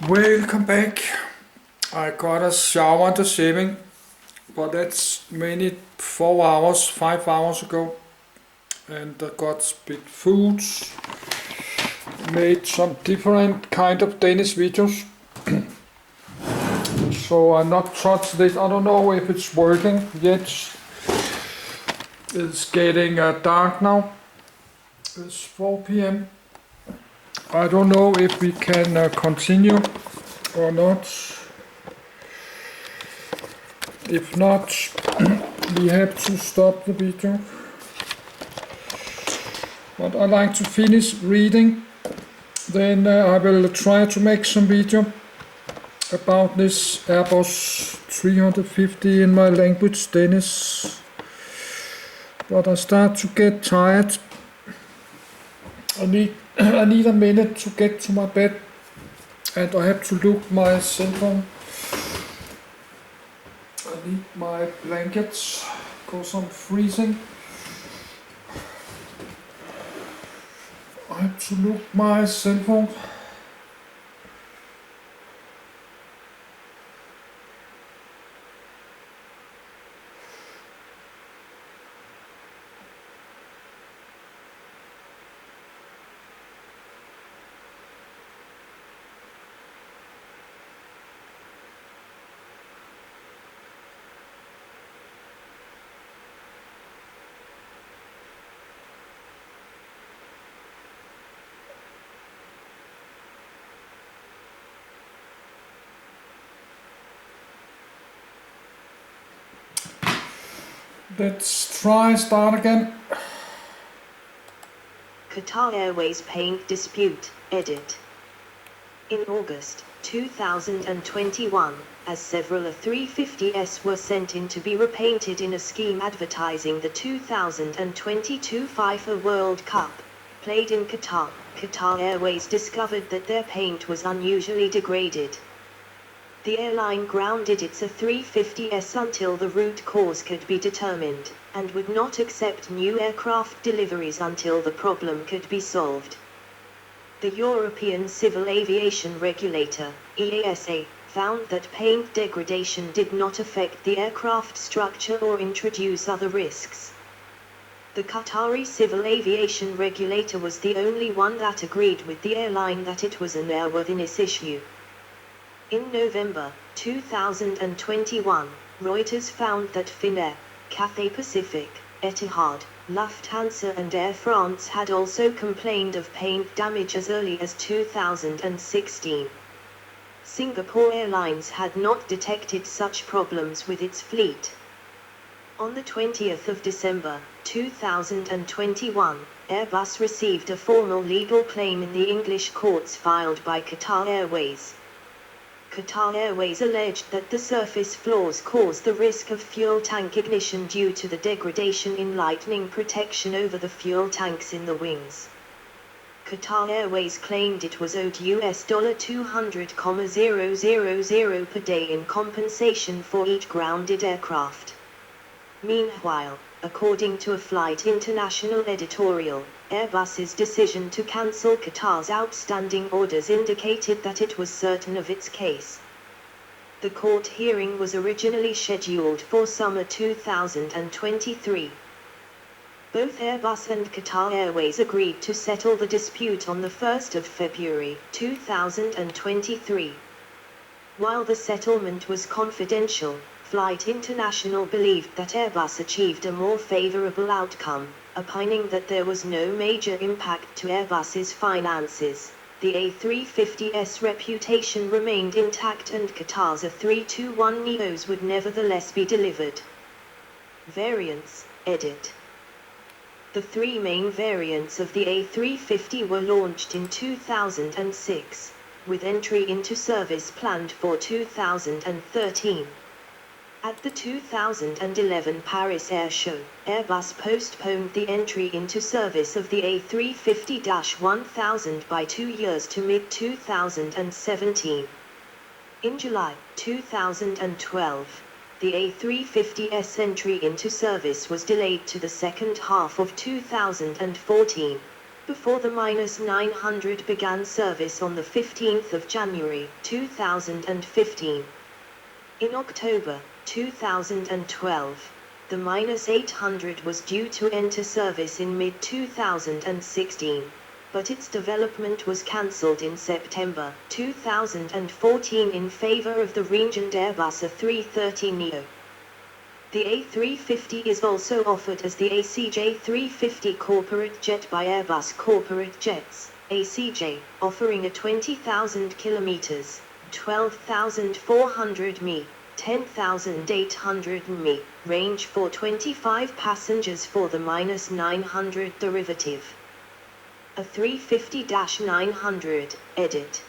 Welcome back. I got a shower and a shaving, but that's many 4 hours, 5 hours ago. And I got big foods, made some different kind of Danish videos. So I not touched this. I don't know if it's working yet. It's getting dark now. It's 4 p.m. I don't know if we can continue or not. If not, we have to stop the video. But I like to finish reading. Then I will try to make some video about this Airbus 350 in my language, Danish. But I start to get tired. I need a minute to get to my bed, and I have to look my cell phone. I need my blankets because I'm freezing. I have to look my cell phone. Let's try start again. Qatar Airways paint dispute, edit. In August 2021, as several A350s were sent in to be repainted in a scheme advertising the 2022 FIFA World Cup, played in Qatar, Qatar Airways discovered that their paint was unusually degraded. The airline grounded its A350s until the root cause could be determined, and would not accept new aircraft deliveries until the problem could be solved. The European Civil Aviation Regulator, EASA, found that paint degradation did not affect the aircraft structure or introduce other risks. The Qatari Civil Aviation Regulator was the only one that agreed with the airline that it was an airworthiness issue. In November 2021, Reuters found that Finnair, Cathay Pacific, Etihad, Lufthansa and Air France had also complained of paint damage as early as 2016. Singapore Airlines had not detected such problems with its fleet. On the 20th of December 2021, Airbus received a formal legal claim in the English courts filed by Qatar Airways. Qatar Airways alleged that the surface flaws caused the risk of fuel tank ignition due to the degradation in lightning protection over the fuel tanks in the wings. Qatar Airways claimed it was owed US $200,000 per day in compensation for each grounded aircraft. Meanwhile, according to a Flight International editorial, Airbus's decision to cancel Qatar's outstanding orders indicated that it was certain of its case. The court hearing was originally scheduled for summer 2023. Both Airbus and Qatar Airways agreed to settle the dispute on the 1st of February 2023. While the settlement was confidential, Flight International believed that Airbus achieved a more favorable outcome, opining that there was no major impact to Airbus's finances. The A350's reputation remained intact and Qatar's A321neos would nevertheless be delivered. Variants, edit. The three main variants of the A350 were launched in 2006, with entry into service planned for 2013. At the 2011 Paris Air Show, Airbus postponed the entry into service of the A350-1000 by 2 years to mid-2017. In July 2012, the A350's entry into service was delayed to the second half of 2014. before the -900 began service on the 15th of January 2015. In October 2012, the -800 was due to enter service in mid-2016, but its development was cancelled in September 2014 in favor of the re-engined Airbus A330neo. The A350 is also offered as the ACJ 350 Corporate Jet by Airbus Corporate Jets, ACJ, offering a 20,000 kilometers, 12,400 mi, 10,800 mi, range for 25 passengers for the -900 derivative. A350-900, edit.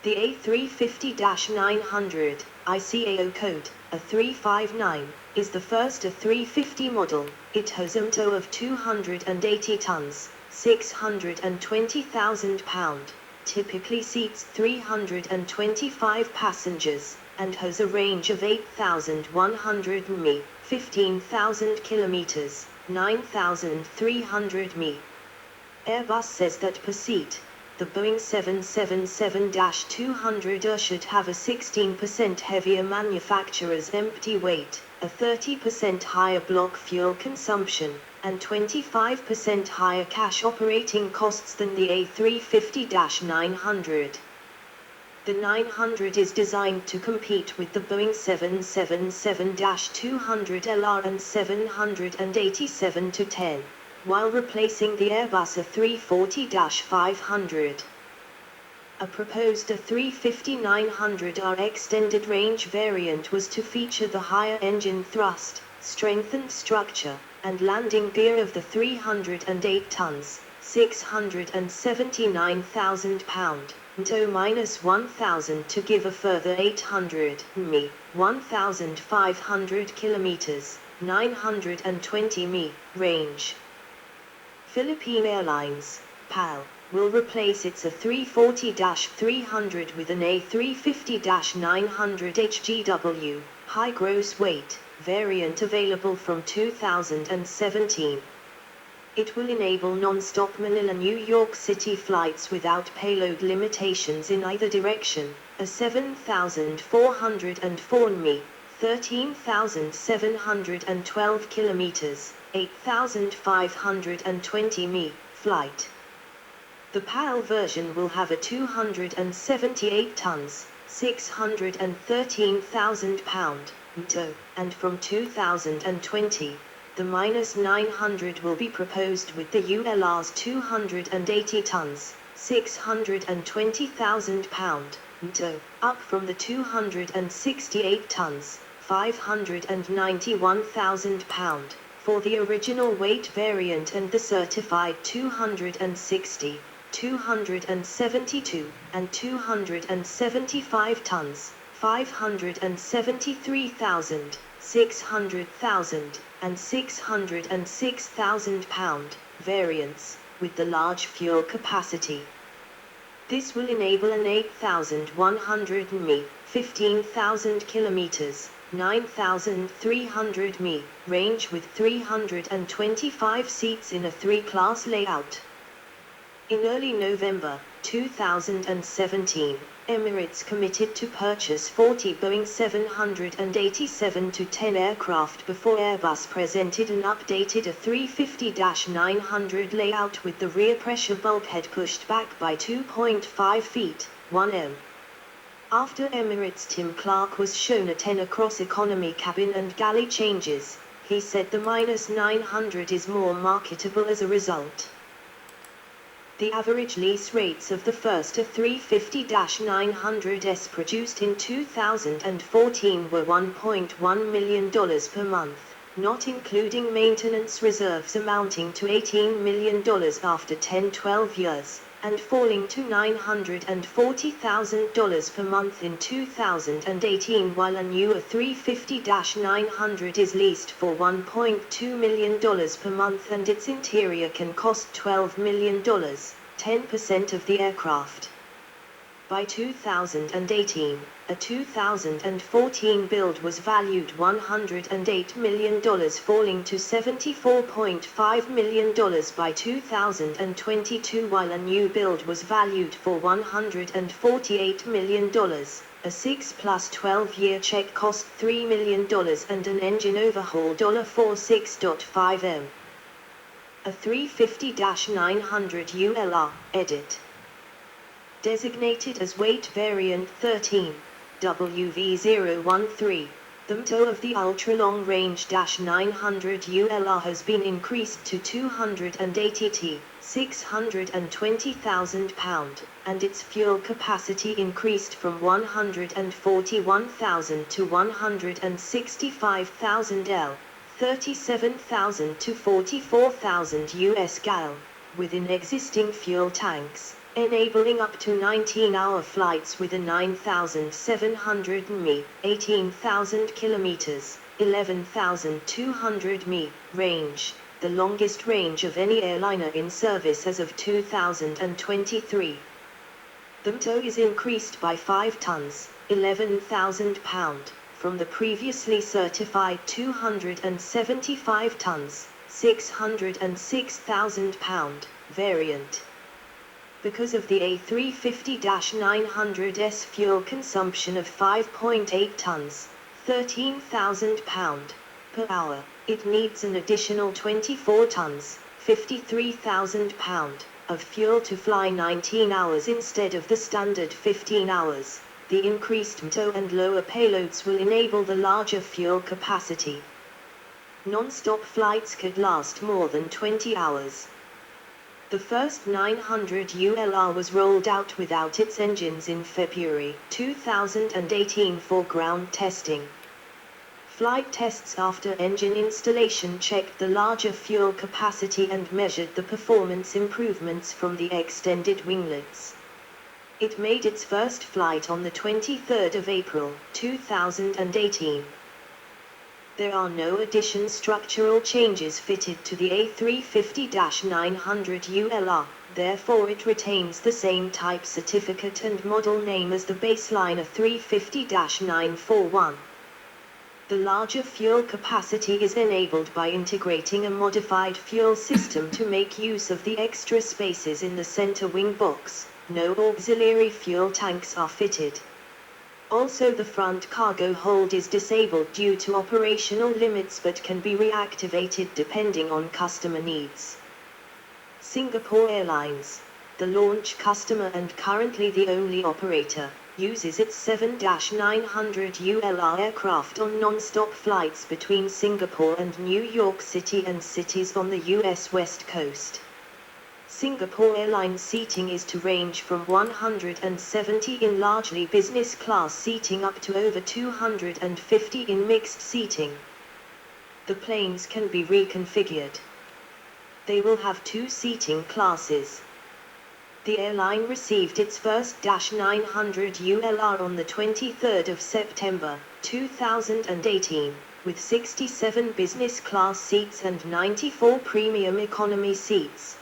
The A350-900, ICAO code, A359, is the first A350 model. It has a MTO of 280 tons, 620,000 pound, typically seats 325 passengers, and has a range of 8,100 mi, 15,000 kilometers, 9,300 mi. Airbus says that per seat, the Boeing 777-200 should have a 16% heavier manufacturer's empty weight, a 30% higher block fuel consumption, and 25% higher cash operating costs than the A350-900. The 900 is designed to compete with the Boeing 777-200LR and 787-10, while replacing the Airbus A340-500. A proposed A350-900R extended range variant was to feature the higher engine thrust, strengthened structure, and landing gear of the 308 tons, 679,000 pound, MTO-1000 to give a further 800 mi, 1,500 kilometers, 920 mi, range. Philippine Airlines, PAL, will replace its A340-300 with an A350-900 HGW, high gross weight, variant available from 2017. It will enable non-stop Manila-New York City flights without payload limitations in either direction, a 7,404 mi, 13,712 kilometers, 8,520 mi, flight. The PAL version will have a 278 tons, 613,000 pound, MTO, and from 2020, the -900 will be proposed with the ULR's 280 tons, 620,000 pound, MTO, up from the 268 tons, 591,000 pound, for the original weight variant and the certified 260, 272, and 275 tons, 573,000, 600,000, and 606,000 pound, variants, with the large fuel capacity. This will enable an 8,100 mi, 15,000 kilometers, 9,300 mi, range with 325 seats in a 3-class layout. In early November 2017, Emirates committed to purchase 40 Boeing 787-10 aircraft before Airbus presented an updated A350-900 layout with the rear pressure bulkhead pushed back by 2.5 feet, 1 m. After Emirates' Tim Clark was shown a 10 across economy cabin and galley changes, he said the -900 is more marketable as a result. The average lease rates of the first A350-900S produced in 2014 were $1.1 million per month, not including maintenance reserves amounting to $18 million after 10-12 years, and falling to $940,000 per month in 2018, while a new A350-900 is leased for $1.2 million per month and its interior can cost $12 million, 10% of the aircraft. By 2018, a 2014 build was valued $108 million, falling to $74.5 million by 2022, while a new build was valued for $148 million. A 6 plus 12-year check cost $3 million and an engine overhaul $46.5 million. A 350-900 ULR, edit. Designated as weight variant 13, WV013, the MTO of the ultra-long range -900 ULR has been increased to 280 t, 620,000 pound, and its fuel capacity increased from 141,000 to 165,000 L, 37,000 to 44,000 US gal, within existing fuel tanks, enabling up to 19-hour flights with a 9,700 mi, 18,000 kilometers, 11,200 mi, range, the longest range of any airliner in service as of 2023. The MTO is increased by 5 tons, 11,000 pound, from the previously certified 275 tons, 606,000 pound, variant. Because of the A350-900's fuel consumption of 5.8 tons, 13,000 pound, per hour, it needs an additional 24 tons, 53,000 pound, of fuel to fly 19 hours instead of the standard 15 hours. The increased MTO and lower payloads will enable the larger fuel capacity. Non-stop flights could last more than 20 hours. The first 900 ULR was rolled out without its engines in February 2018 for ground testing. Flight tests after engine installation checked the larger fuel capacity and measured the performance improvements from the extended winglets. It made its first flight on the 23rd of April 2018. There are no additional structural changes fitted to the A350-900 ULR, therefore it retains the same type certificate and model name as the baseline A350-941. The larger fuel capacity is enabled by integrating a modified fuel system to make use of the extra spaces in the center wing box. No auxiliary fuel tanks are fitted. Also, the front cargo hold is disabled due to operational limits but can be reactivated depending on customer needs. Singapore Airlines, the launch customer and currently the only operator, uses its 7-900 ULR aircraft on non-stop flights between Singapore and New York City and cities on the US West Coast. Singapore Airlines seating is to range from 170 in largely business class seating up to over 250 in mixed seating. The planes can be reconfigured. They will have 2 seating classes. The airline received its first -900 ULR on the 23rd of September 2018, with 67 business class seats and 94 premium economy seats.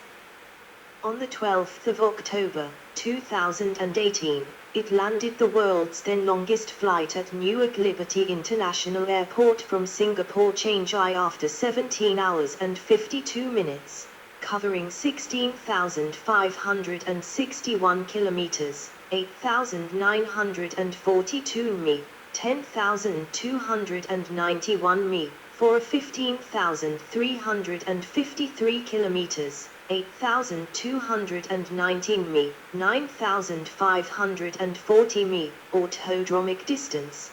On the 12th of October 2018, it landed the world's then longest flight at Newark Liberty International Airport from Singapore Changi after 17 hours and 52 minutes, covering 16,561 kilometers, 8,942 mi, 10,291 mi, for a 15,353 kilometers, 8,219 mi, 9,540 mi, autodromic distance.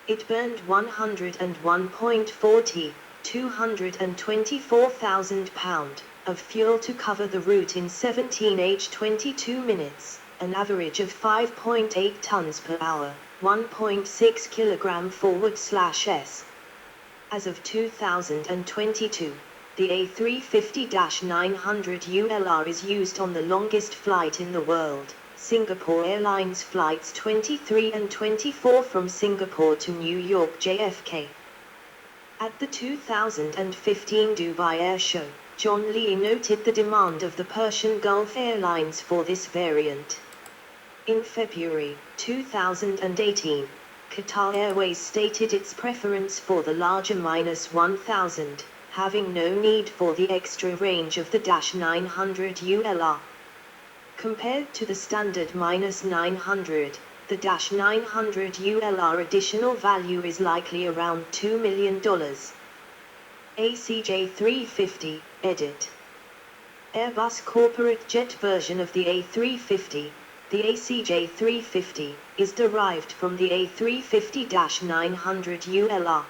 It burned 101.40, 224,000 pound, of fuel to cover the route in 17h22 minutes, an average of 5.8 tons per hour, 1.6 kilogram /s. As of 2022, the A350-900 ULR is used on the longest flight in the world, Singapore Airlines flights 23 and 24 from Singapore to New York JFK. At the 2015 Dubai Air Show, John Lee noted the demand of the Persian Gulf Airlines for this variant. In February 2018, Qatar Airways stated its preference for the larger -1000, having no need for the extra range of the -900 ULR. Compared to the standard -900, the -900 ULR additional value is likely around $2 million. ACJ350, edit. Airbus corporate jet version of the A350, the ACJ350, is derived from the A350-900 ULR.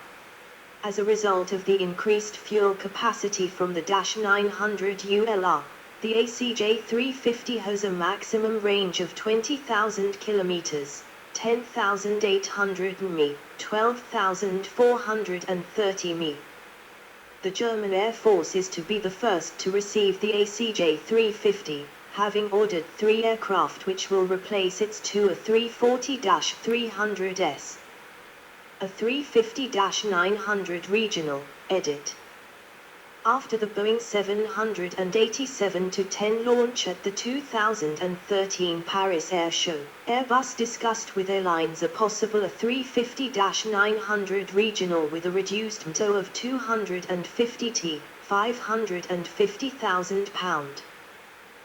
As a result of the increased fuel capacity from the -900 ULR, the ACJ350 has a maximum range of 20,000 kilometers, 10,800 mi, 12,430 mi. The German Air Force is to be the first to receive the ACJ350, having ordered 3 aircraft which will replace its two A340-300s. A350-900 regional, edit. After the Boeing 787-10 launch at the 2013 Paris Air Show, Airbus discussed with airlines a possible A350-900 regional with a reduced MTO of 250 t, 550,000 pound.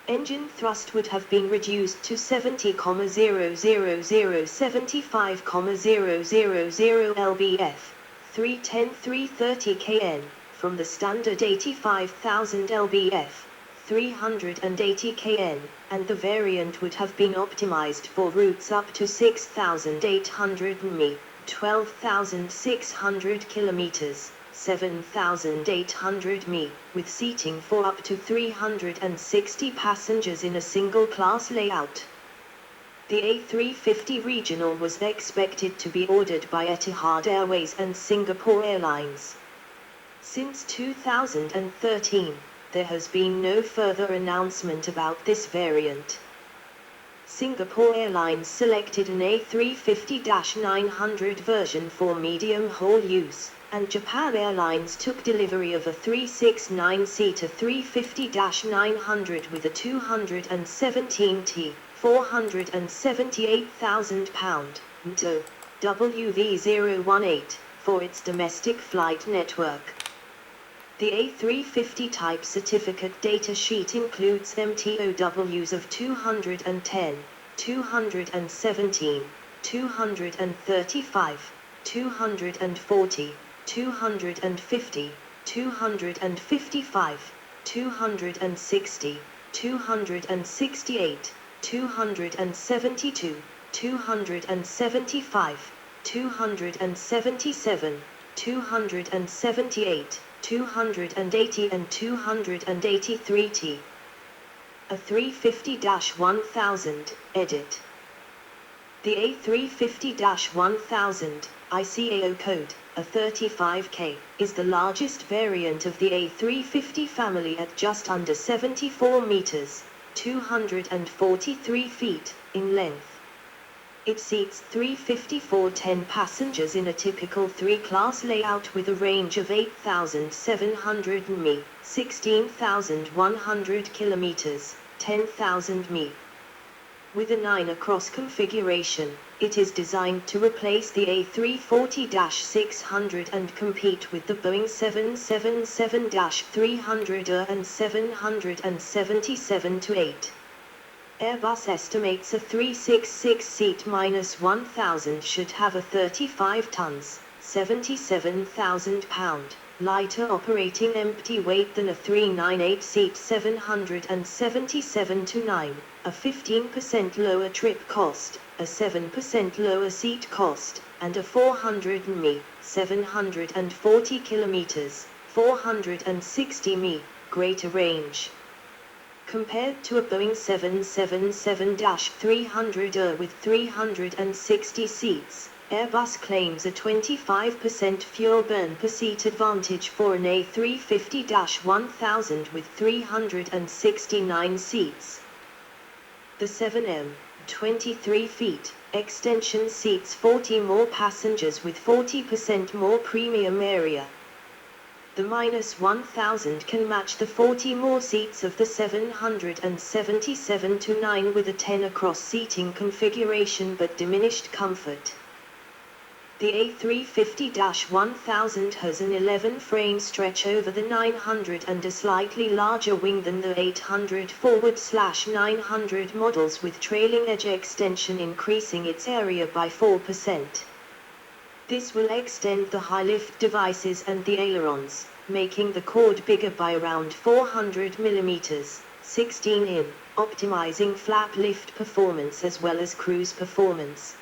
Engine thrust would have been reduced to 70,00075,000 lbf, 310-330 kN, from the standard 85,000 lbf, 380 kN, and the variant would have been optimized for routes up to 6,800 mi, 12,600 kilometers, 7,800 mi, with seating for up to 360 passengers in a single-class layout. The A350 regional was expected to be ordered by Etihad Airways and Singapore Airlines. Since 2013, there has been no further announcement about this variant. Singapore Airlines selected an A350-900 version for medium-haul use, and Japan Airlines took delivery of a 369-seater 350-900 with a 217 t, 478,000 pound, MTO, WV018, for its domestic flight network. The A350 type certificate data sheet includes MTOWs of 210, 217, 235, 240, 250, 255, 260, 268, 272, 275, 277, 278, 280 and 283 t. A350-1000, edit. The A350-1000, ICAO code, A35K, is the largest variant of the A350 family at just under 74 meters, 243 feet, in length. It seats 354-10 passengers in a typical 3-class layout with a range of 8,700 mi, 16,100 kilometers, 10,000 mi. With a 9-across configuration, it is designed to replace the A340-600 and compete with the Boeing 777-300 and 777-8. Airbus estimates a 366-seat -1000 should have a 35 tons, 77,000 pound, lighter operating empty weight than a 398-seat 777-9, a 15% lower trip cost, a 7% lower seat cost, and a 400 mi, 740 kilometers, 460 mi, greater range. Compared to a Boeing 777-300 with 360 seats, Airbus claims a 25% fuel burn per seat advantage for an A350-1000 with 369 seats. The 7M, 23 feet, extension seats 40 more passengers with 40% more premium area. The -1000 can match the 40 more seats of the 777-9 with a 10 across seating configuration but diminished comfort. The A350-1000 has an 11-frame stretch over the 900 and a slightly larger wing than the 800 /900 models, with trailing edge extension increasing its area by 4%. This will extend the high lift devices and the ailerons, making the chord bigger by around 400 mm, 16 in, optimizing flap lift performance as well as cruise performance.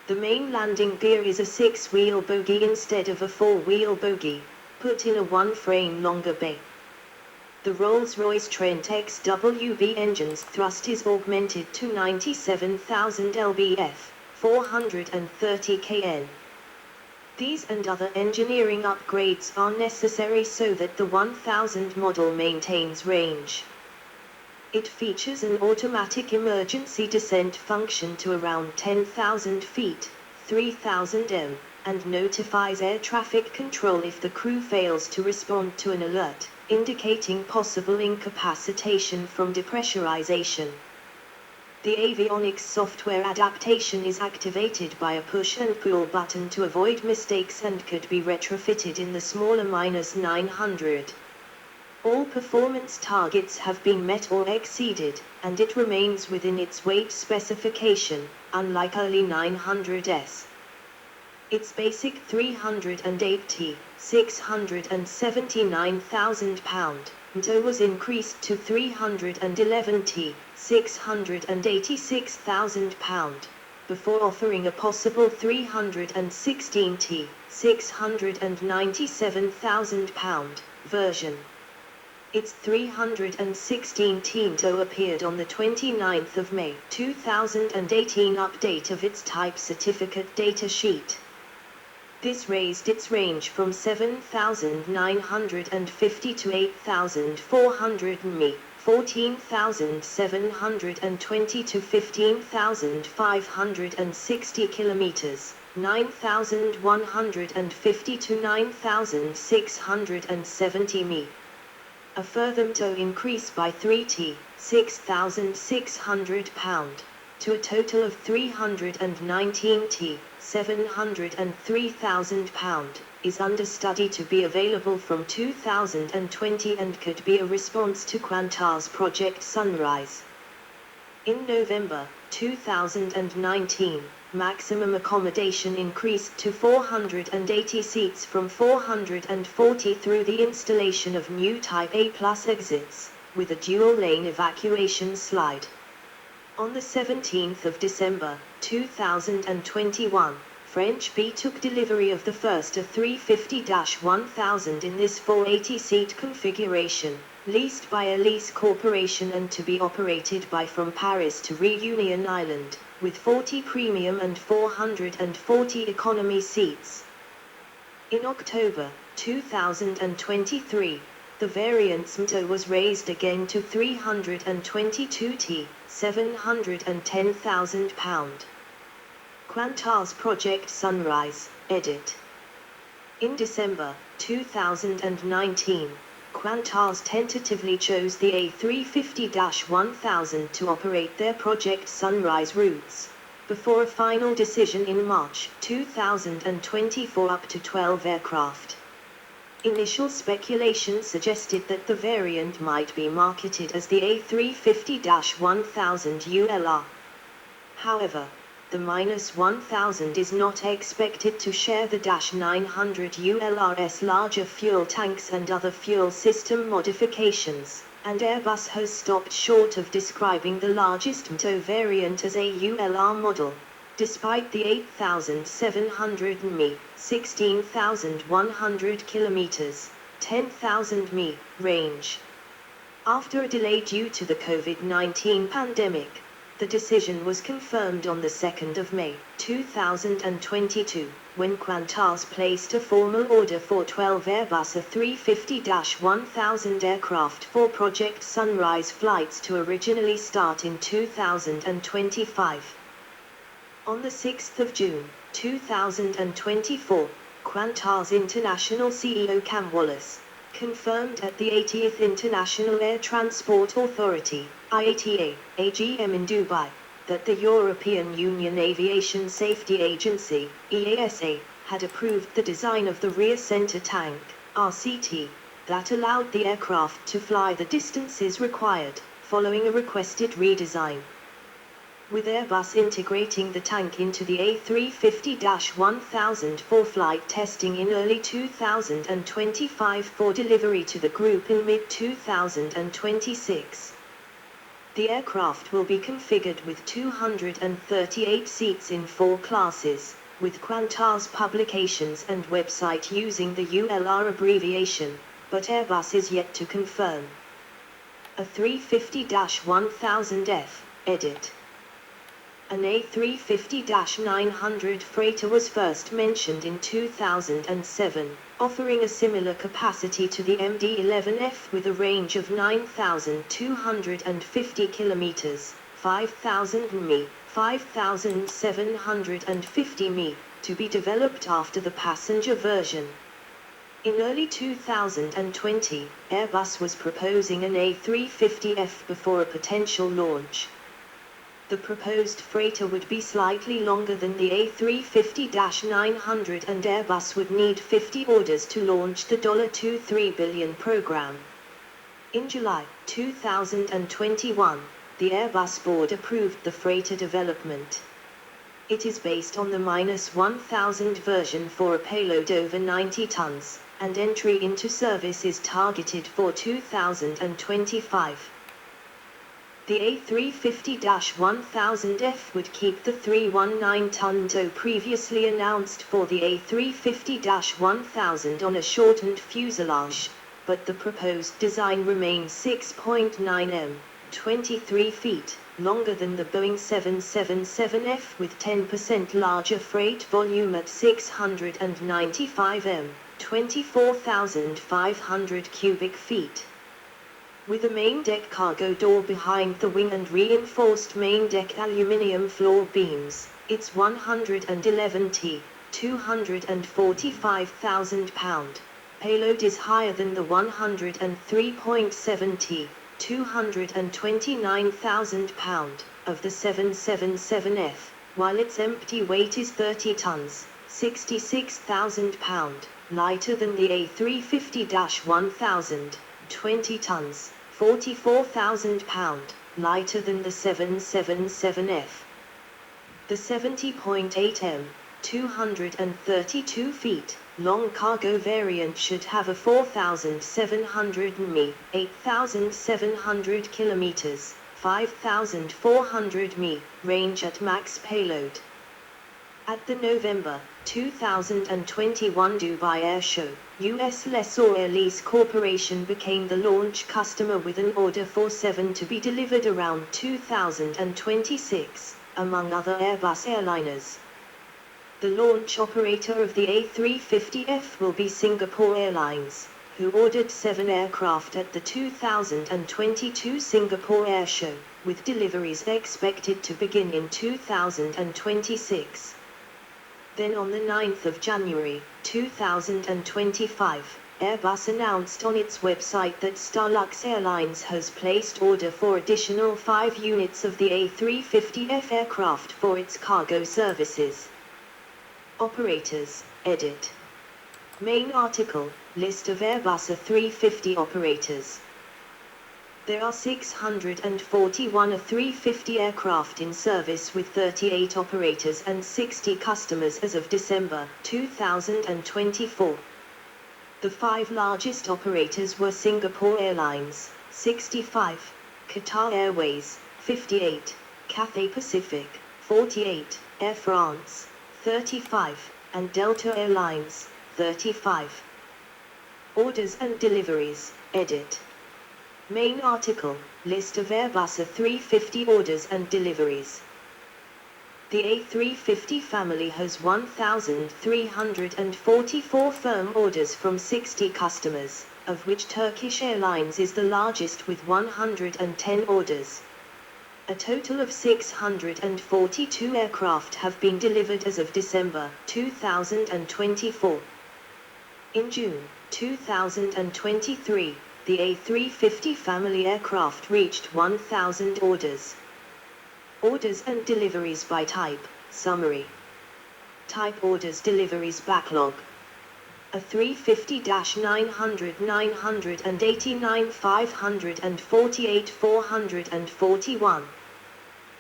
The main landing gear is a 6-wheel bogie instead of a 4-wheel bogie, put in a 1-frame longer bay. The Rolls-Royce Trent XWB engine's thrust is augmented to 97,000 lbf, 430 kN. These and other engineering upgrades are necessary so that the 1000 model maintains range. It features an automatic emergency descent function to around 10,000 feet, 3,000 m, and notifies air traffic control if the crew fails to respond to an alert, indicating possible incapacitation from depressurization. The avionics software adaptation is activated by a push and pull button to avoid mistakes and could be retrofitted in the smaller -900. All performance targets have been met or exceeded, and it remains within its weight specification, unlike early 900s. Its basic 308T, 679,000 pound, tow was increased to 311T, 686,000 pound, before offering a possible 316T, 697,000 pound, version. Its 316T tow appeared on the 29th of May 2018 update of its type certificate data sheet. This raised its range from 7,950 to 8,400 mi, 14,720 to 15,560 kilometers, 9,150 to 9,670 mi. A further tow increase by 3T, 6,600 pound, to a total of 319T, 703,000 pound, is under study to be available from 2020 and could be a response to Qantas Project Sunrise. In November 2019, maximum accommodation increased to 480 seats from 440 through the installation of new Type A+ exits, with a dual-lane evacuation slide. On the 17th of December 2021, French B took delivery of the first A350-1000 in this 480-seat configuration, leased by a lease corporation and to be operated by from Paris to Réunion Island, with 40 premium and 440 economy seats. In October 2023, the variant's MTO was raised again to 322T, 710,000 pound. Qantas Project Sunrise, edit. In December 2019, Qantas tentatively chose the A350-1000 to operate their Project Sunrise routes, before a final decision in March 2024 up to 12 aircraft. Initial speculation suggested that the variant might be marketed as the A350-1000 ULR. However, the -1000 is not expected to share the -900 ULR's larger fuel tanks and other fuel system modifications, and Airbus has stopped short of describing the largest MTO variant as a ULR model, despite the 8,700 mi, 16,100 kilometers, 10,000 mi range. After a delay due to the COVID-19 pandemic, the decision was confirmed on the 2nd of May 2022, when Qantas placed a formal order for 12 Airbus A350-1000 aircraft for Project Sunrise flights to originally start in 2025. On the 6th of June 2024, Qantas International CEO Cam Wallace confirmed at the 80th International Air Transport Authority, IATA, AGM in Dubai, that the European Union Aviation Safety Agency, EASA, had approved the design of the rear center tank, RCT, that allowed the aircraft to fly the distances required, following a requested redesign. With Airbus integrating the tank into the A350-1000 for flight testing in early 2025 for delivery to the group in mid-2026. The aircraft will be configured with 238 seats in 4 classes, with Qantas publications and website using the ULR abbreviation, but Airbus is yet to confirm. A350-1000F, edit. An A350-900 freighter was first mentioned in 2007, offering a similar capacity to the MD-11F with a range of 9,250 kilometers, 5,000 mi, 5,750 mi, to be developed after the passenger version. In early 2020, Airbus was proposing an A350F before a potential launch. The proposed freighter would be slightly longer than the A350-900 and Airbus would need 50 orders to launch the $23 billion program. In July 2021, the Airbus board approved the freighter development. It is based on the -1000 version for a payload over 90 tons, and entry into service is targeted for 2025. The A350-1000F would keep the 319-ton tow previously announced for the A350-1000 on a shortened fuselage, but the proposed design remains 6.9 m, 23 feet, longer than the Boeing 777F with 10% larger freight volume at 695 m, 24,500 cubic feet. With a main deck cargo door behind the wing and reinforced main deck aluminium floor beams, its 111 t, 245,000 pound payload is higher than the 103.7 t, 229,000 pound of the 777F, while its empty weight is 30 tons, 66,000 pound, lighter than the A350-1000, 20 tons, 44,000 pound, lighter than the 777F. The 70.8 m, 232 feet, long cargo variant should have a 4,700 mi, 8,700 kilometers, 5,400 mi, range at max payload. At the November 2021 Dubai Air Show, US lessor Air Lease Corporation became the launch customer with an order for 7 to be delivered around 2026, among other Airbus airliners. The launch operator of the A350F will be Singapore Airlines, who ordered 7 aircraft at the 2022 Singapore Air Show, with deliveries expected to begin in 2026. Then on the 9th of January, 2025, Airbus announced on its website that Starlux Airlines has placed order for additional 5 units of the A350F aircraft for its cargo services. Operators, edit. Main article, list of Airbus A350 operators. There are 641 A350 aircraft in service with 38 operators and 60 customers as of December 2024. The 5 largest operators were Singapore Airlines, 65, Qatar Airways, 58, Cathay Pacific, 48, Air France, 35, and Delta Airlines, 35. Orders and deliveries, edit. Main article, list of Airbus A350 orders and deliveries. The A350 family has 1,344 firm orders from 60 customers, of which Turkish Airlines is the largest with 110 orders. A total of 642 aircraft have been delivered as of December 2024. In June 2023, the A350 family aircraft reached 1,000 orders. Orders and deliveries by type, summary. Type orders deliveries backlog. A350-900 989 548 441.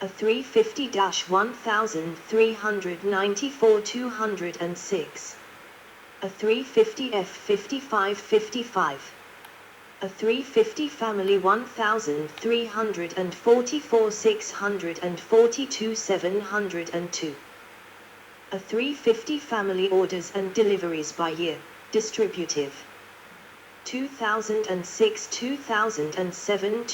A350-1394 206. A350F55 55. A350 family 1344 642 702. A350 family orders and deliveries by year, distributive. 2006 2007